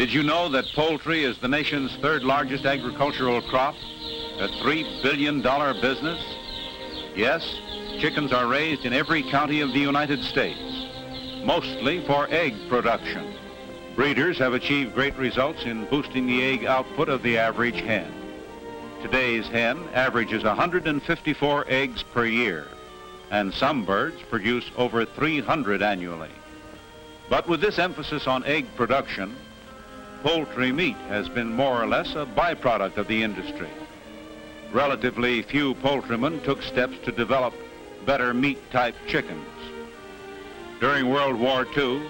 Did you know that poultry is the nation's third largest agricultural crop? A $3 billion business? Yes, chickens are raised in every county of the United States, mostly for egg production. Breeders have achieved great results in boosting the egg output of the average hen. Today's hen averages 154 eggs per year, and some birds produce over 300 annually. But with this emphasis on egg production, poultry meat has been more or less a byproduct of the industry. Relatively few poultrymen took steps to develop better meat-type chickens. During World War II,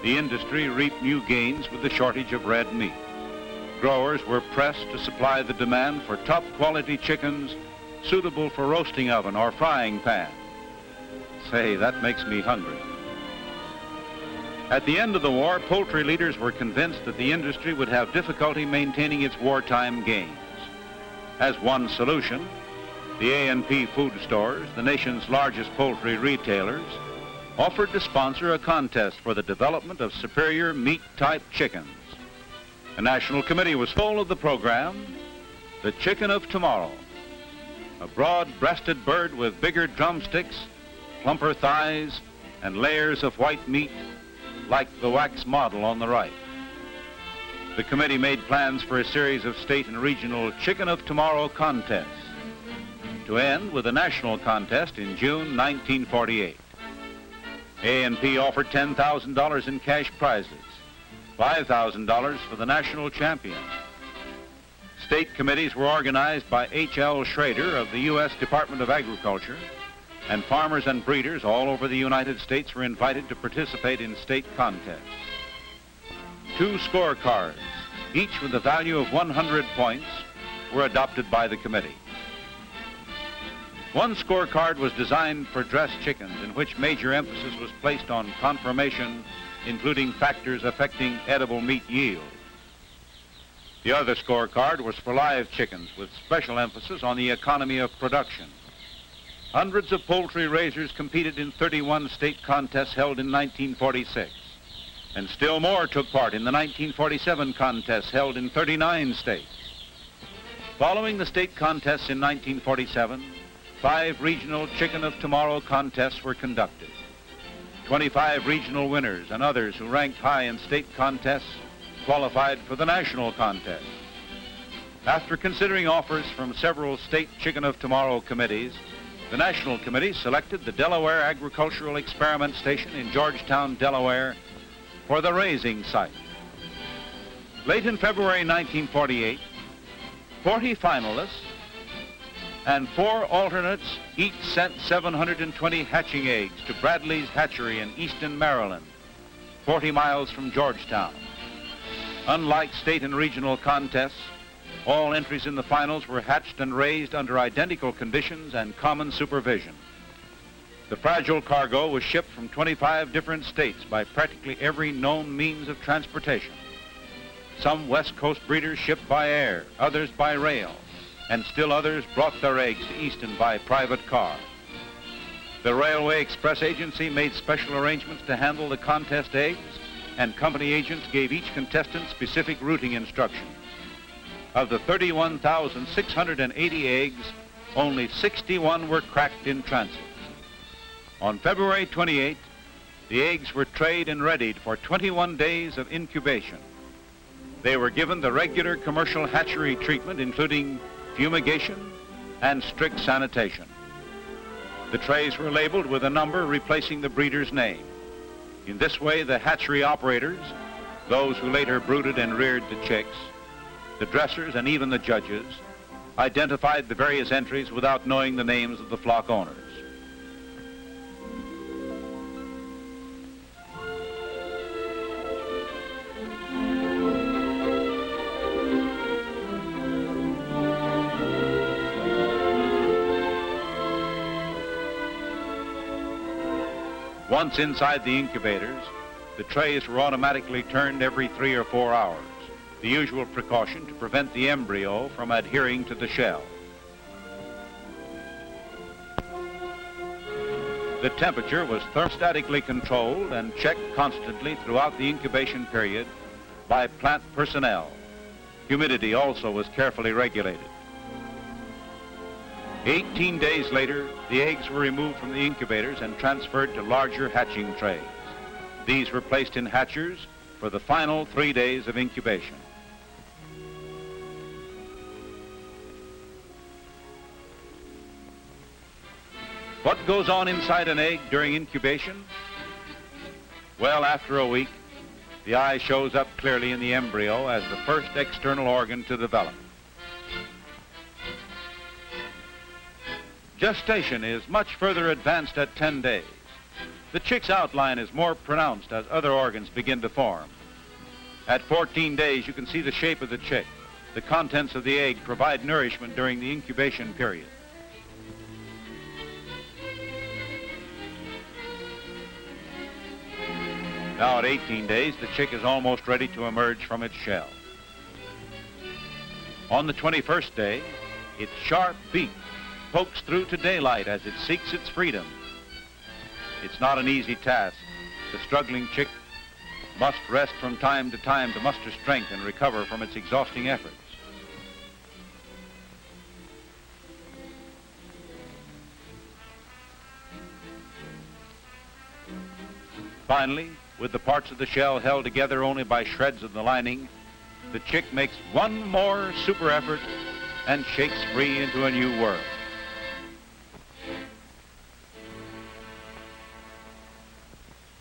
the industry reaped new gains with the shortage of red meat. Growers were pressed to supply the demand for top-quality chickens suitable for roasting oven or frying pan. Say, that makes me hungry. At the end of the war, poultry leaders were convinced that the industry would have difficulty maintaining its wartime gains. As one solution, the A&P food stores, the nation's largest poultry retailers, offered to sponsor a contest for the development of superior meat-type chickens. A national committee was full of the program, The Chicken of Tomorrow, a broad-breasted bird with bigger drumsticks, plumper thighs, and layers of white meat like the wax model on the right. The committee made plans for a series of state and regional Chicken of Tomorrow contests, to end with a national contest in June 1948. A&P offered $10,000 in cash prizes, $5,000 for the national champion. State committees were organized by H.L. Schrader of the U.S. Department of Agriculture, and farmers and breeders all over the United States were invited to participate in state contests. 2 scorecards, each with a value of 100 points, were adopted by the committee. One scorecard was designed for dressed chickens, in which major emphasis was placed on conformation, including factors affecting edible meat yield. The other scorecard was for live chickens, with special emphasis on the economy of production. Hundreds of poultry raisers competed in 31 state contests held in 1946, and still more took part in the 1947 contests held in 39 states. Following the state contests in 1947, 5 regional Chicken of Tomorrow contests were conducted. 25 regional winners and others who ranked high in state contests qualified for the national contest. After considering offers from several state Chicken of Tomorrow committees, the National Committee selected the Delaware Agricultural Experiment Station in Georgetown, Delaware, for the raising site. Late in February 1948, 40 finalists and 4 alternates each sent 720 hatching eggs to Bradley's Hatchery in Easton, Maryland, 40 miles from Georgetown. Unlike state and regional contests, all entries in the finals were hatched and raised under identical conditions and common supervision. The fragile cargo was shipped from 25 different states by practically every known means of transportation. Some West Coast breeders shipped by air, others by rail, and still others brought their eggs to Easton by private car. The Railway Express Agency made special arrangements to handle the contest eggs, and company agents gave each contestant specific routing instructions. Of the 31,680 eggs, only 61 were cracked in transit. On February 28, the eggs were trayed and readied for 21 days of incubation. They were given the regular commercial hatchery treatment, including fumigation and strict sanitation. The trays were labeled with a number replacing the breeder's name. In this way, the hatchery operators, those who later brooded and reared the chicks, the dressers, and even the judges, identified the various entries without knowing the names of the flock owners. Once inside the incubators, the trays were automatically turned every 3 or 4 hours, the usual precaution to prevent the embryo from adhering to the shell. The temperature was thermostatically controlled and checked constantly throughout the incubation period by plant personnel. Humidity also was carefully regulated. 18 days later, the eggs were removed from the incubators and transferred to larger hatching trays. These were placed in hatchers for the final 3 days of incubation. What goes on inside an egg during incubation? Well, after a week, the eye shows up clearly in the embryo as the first external organ to develop. Gestation is much further advanced at 10 days. The chick's outline is more pronounced as other organs begin to form. At 14 days, you can see the shape of the chick. The contents of the egg provide nourishment during the incubation period. Now at 18 days, the chick is almost ready to emerge from its shell. On the 21st day, its sharp beak pokes through to daylight as it seeks its freedom. It's not an easy task. The struggling chick must rest from time to time to muster strength and recover from its exhausting efforts. Finally, with the parts of the shell held together only by shreds of the lining, the chick makes one more super effort and shakes free into a new world.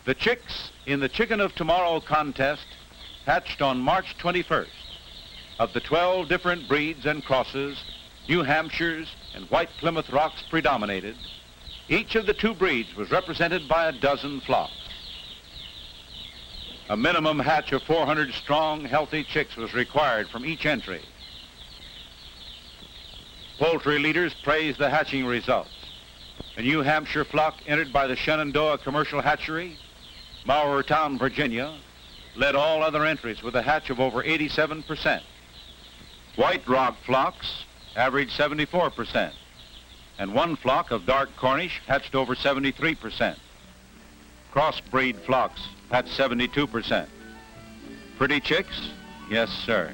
The chicks in the Chicken of Tomorrow contest hatched on March 21st. Of the 12 different breeds and crosses, New Hampshires and White Plymouth Rocks predominated. Each of the 2 breeds was represented by a dozen flocks. A minimum hatch of 400 strong, healthy chicks was required from each entry. Poultry leaders praised the hatching results. A New Hampshire flock entered by the Shenandoah Commercial Hatchery, Maurertown, Virginia, led all other entries with a hatch of over 87%. White Rock flocks averaged 74%, and one flock of dark Cornish hatched over 73%. Crossbreed flocks hatched 72%. Pretty chicks? Yes, sir.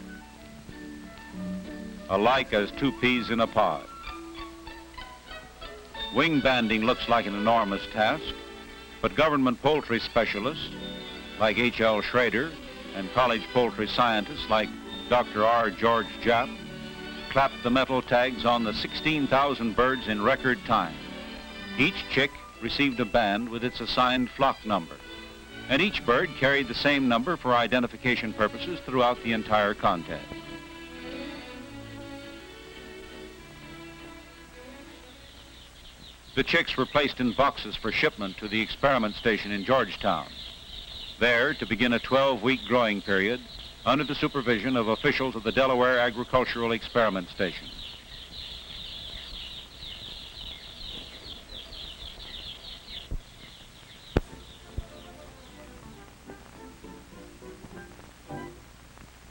Alike as 2 peas in a pod. Wing banding looks like an enormous task, but government poultry specialists like H.L. Schrader and college poultry scientists like Dr. R. George Japp clapped the metal tags on the 16,000 birds in record time. Each chick received a band with its assigned flock number, and each bird carried the same number for identification purposes throughout the entire contest. The chicks were placed in boxes for shipment to the experiment station in Georgetown, there to begin a 12-week growing period under the supervision of officials of the Delaware Agricultural Experiment Station.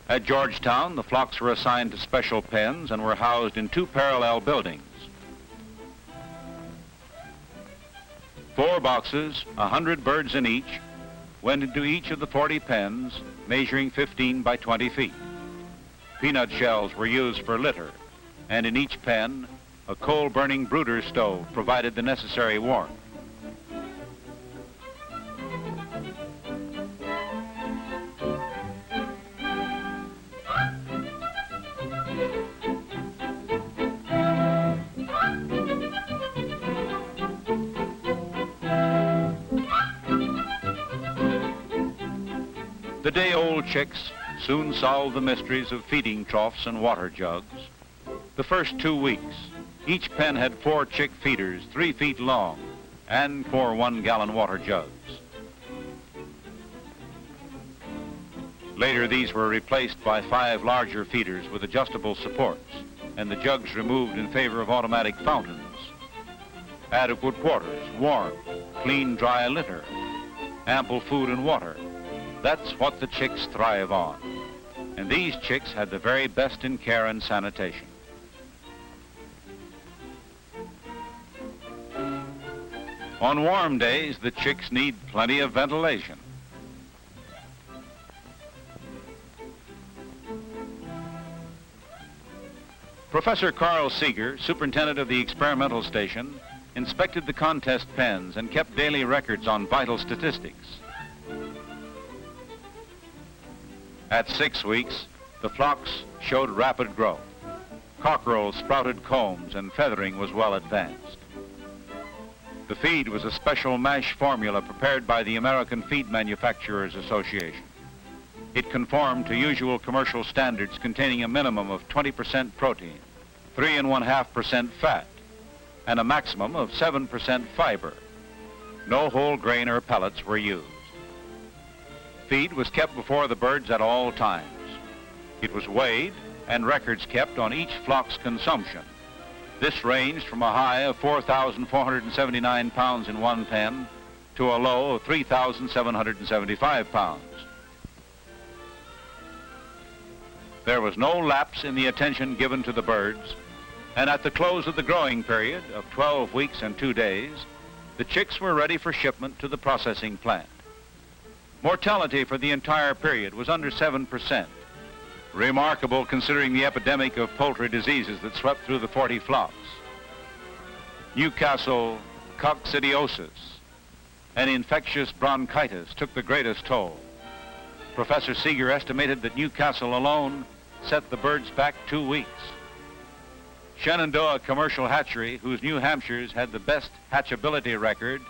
At Georgetown, the flocks were assigned to special pens and were housed in 2 parallel buildings. 4 boxes, 100 birds in each, went into each of the 40 pens, measuring 15 by 20 feet. Peanut shells were used for litter, and in each pen, a coal-burning brooder stove provided the necessary warmth. The day-old chicks soon solved the mysteries of feeding troughs and water jugs. The first 2 weeks, each pen had 4 chick feeders 3 feet long and 4 one-gallon water jugs. Later, these were replaced by 5 larger feeders with adjustable supports and the jugs removed in favor of automatic fountains. Adequate quarters, warmth, clean, dry litter, ample food and water. That's what the chicks thrive on. And these chicks had the very best in care and sanitation. On warm days, the chicks need plenty of ventilation. Professor Carl Seeger, superintendent of the experimental station, inspected the contest pens and kept daily records on vital statistics. At 6 weeks, the flocks showed rapid growth. Cockerels sprouted combs and feathering was well advanced. The feed was a special mash formula prepared by the American Feed Manufacturers Association. It conformed to usual commercial standards containing a minimum of 20% protein, 3.5% fat, and a maximum of 7% fiber. No whole grain or pellets were used. Feed was kept before the birds at all times. It was weighed and records kept on each flock's consumption. This ranged from a high of 4,479 pounds in one pen to a low of 3,775 pounds. There was no lapse in the attention given to the birds, and at the close of the growing period of 12 weeks and 2 days, the chicks were ready for shipment to the processing plant. Mortality for the entire period was under 7%. Remarkable considering the epidemic of poultry diseases that swept through the 40 flocks. Newcastle coccidiosis, an infectious bronchitis, took the greatest toll. Professor Seeger estimated that Newcastle alone set the birds back 2 weeks. Shenandoah Commercial Hatchery, whose New Hampshires had the best hatchability record,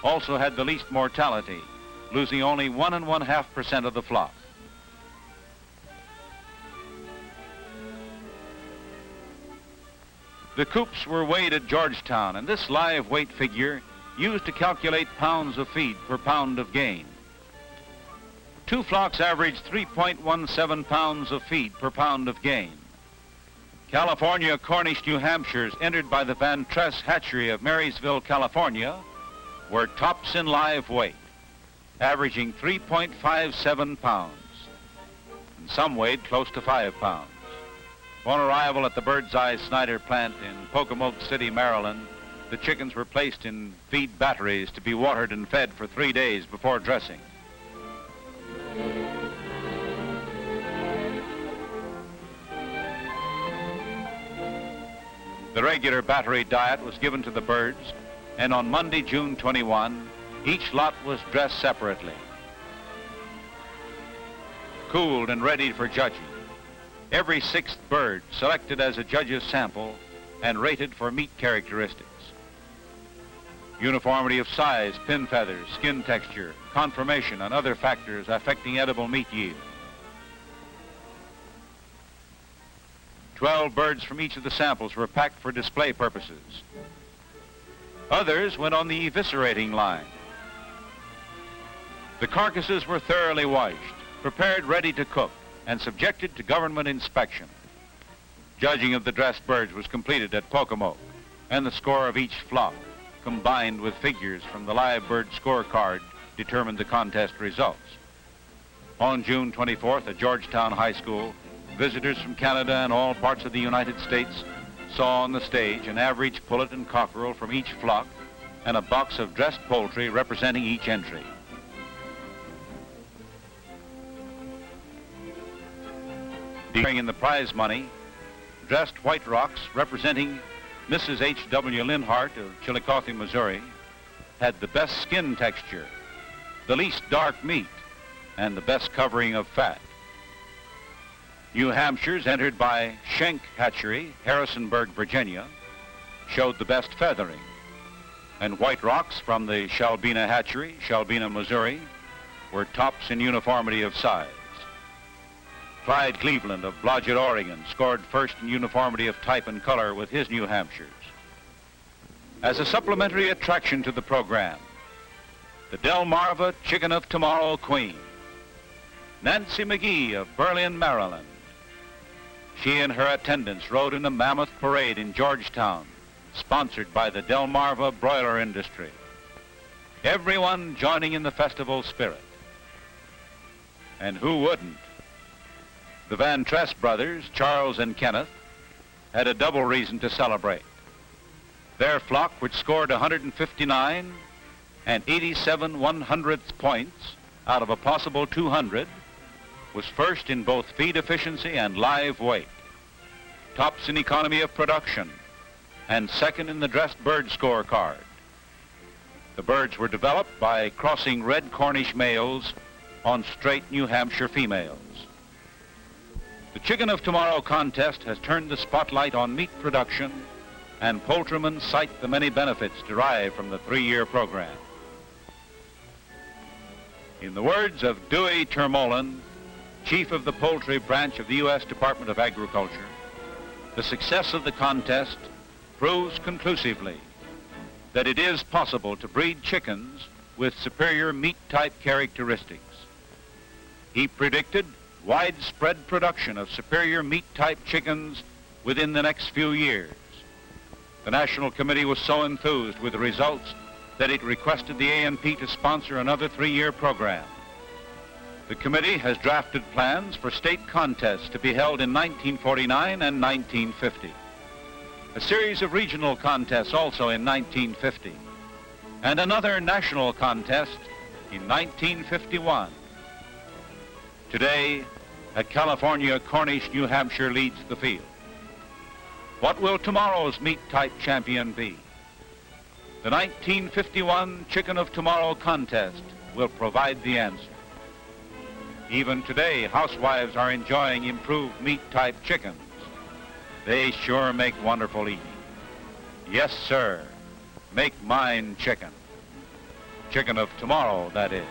also had the least mortality, losing only 1.5% of the flock. The coops were weighed at Georgetown, and this live weight figure used to calculate pounds of feed per pound of gain. 2 flocks averaged 3.17 pounds of feed per pound of gain. California Cornish New Hampshires entered by the Van Tress Hatchery of Marysville, California, were tops in live weight, averaging 3.57 pounds, and some weighed close to 5 pounds. On arrival at the Bird's Eye Snyder plant in Pocomoke City, Maryland, the chickens were placed in feed batteries to be watered and fed for 3 days before dressing. The regular battery diet was given to the birds, and on Monday, June 21, each lot was dressed separately, cooled and ready for judging. Every 6th bird selected as a judge's sample and rated for meat characteristics. Uniformity of size, pin feathers, skin texture, conformation, and other factors affecting edible meat yield. 12 birds from each of the samples were packed for display purposes. Others went on the eviscerating line. The carcasses were thoroughly washed, prepared ready to cook, and subjected to government inspection. Judging of the dressed birds was completed at Pocomoke, and the score of each flock, combined with figures from the live bird scorecard, determined the contest results. On June 24th at Georgetown High School, visitors from Canada and all parts of the United States saw on the stage an average pullet and cockerel from each flock and a box of dressed poultry representing each entry. In the prize money, dressed white rocks representing Mrs. H.W. Linhart of Chillicothe, Missouri, had the best skin texture, the least dark meat, and the best covering of fat. New Hampshires, entered by Schenck Hatchery, Harrisonburg, Virginia, showed the best feathering, and white rocks from the Shalbina Hatchery, Shalbina, Missouri, were tops in uniformity of size. Clyde Cleveland of Blodgett, Oregon, scored first in uniformity of type and color with his New Hampshires. As a supplementary attraction to the program, the Delmarva Chicken of Tomorrow Queen, Nancy McGee of Berlin, Maryland. She and her attendants rode in a mammoth parade in Georgetown, sponsored by the Delmarva broiler industry. Everyone joining in the festival spirit. And who wouldn't? The Van Tress brothers, Charles and Kenneth, had a double reason to celebrate. Their flock, which scored 159 and 87 1/100th points out of a possible 200, was first in both feed efficiency and live weight. tops in economy of production and second in the dressed bird scorecard. The birds were developed by crossing red Cornish males on straight New Hampshire females. The Chicken of Tomorrow contest has turned the spotlight on meat production, and poultrymen cite the many benefits derived from the 3-year program. In the words of Dewey Termolen, chief of the poultry branch of the U.S. Department of Agriculture, the success of the contest proves conclusively that it is possible to breed chickens with superior meat-type characteristics. He predicted widespread production of superior meat-type chickens within the next few years. The National Committee was so enthused with the results that it requested the A&P to sponsor another 3-year program. The committee has drafted plans for state contests to be held in 1949 and 1950. A series of regional contests also in 1950, and another national contest in 1951. Today, a California Cornish New Hampshire leads the field. What will tomorrow's meat-type champion be? The 1951 Chicken of Tomorrow contest will provide the answer. Even today, housewives are enjoying improved meat-type chickens. They sure make wonderful eating. Yes, sir. Make mine chicken. Chicken of Tomorrow, that is.